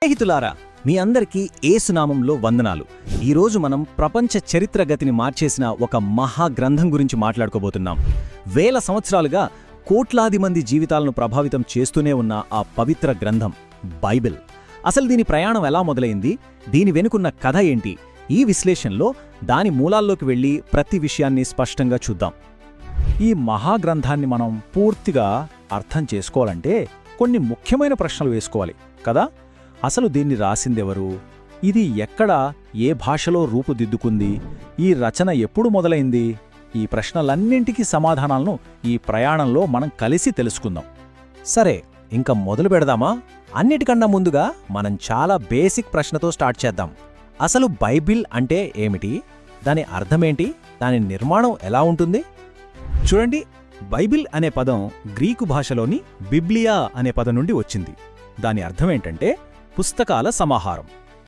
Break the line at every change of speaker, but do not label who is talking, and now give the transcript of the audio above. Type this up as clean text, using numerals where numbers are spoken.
స్నేహితులారా, మీ అందరికీ యేసునామంలో వందనాలు. ఈరోజు మనం ప్రపంచ చరిత్ర గతిని మార్చేసిన ఒక మహా గ్రంథం గురించి మాట్లాడుకోబోతున్నాం. వేల సంవత్సరాలుగా కోట్లాది మంది జీవితాలను ప్రభావితం చేస్తూనే ఉన్న ఆ పవిత్ర గ్రంథం బైబిల్. అసలు దీని ప్రయాణం ఎలా మొదలైంది, దీని వెనుకున్న కథ ఏంటి, ఈ విశ్లేషణలో దాని మూలాల్లోకి వెళ్లి ప్రతి విషయాన్ని స్పష్టంగా చూద్దాం.
ఈ మహాగ్రంథాన్ని మనం పూర్తిగా అర్థం చేసుకోవాలంటే కొన్ని ముఖ్యమైన ప్రశ్నలు వేసుకోవాలి కదా. అసలు దీన్ని రాసిందెవరు, ఇది ఎక్కడ ఏ భాషలో రూపుదిద్దుకుంది, ఈ రచన ఎప్పుడు మొదలైంది? ఈ ప్రశ్నలన్నింటికీ సమాధానాలను ఈ ప్రయాణంలో మనం కలిసి తెలుసుకుందాం.
సరే, ఇంక మొదలు పెడదామా? అన్నిటికన్నా ముందుగా మనం చాలా బేసిక్ ప్రశ్నతో స్టార్ట్ చేద్దాం. అసలు బైబిల్ అంటే ఏమిటి, దాని అర్థమేంటి, దాని నిర్మాణం ఎలా ఉంటుంది? చూడండి, బైబిల్ అనే పదం గ్రీకు భాషలోని బిబ్లియా అనే పదం నుండి వచ్చింది. దాని అర్థమేంటంటే పుస్తకాల సమాహారం.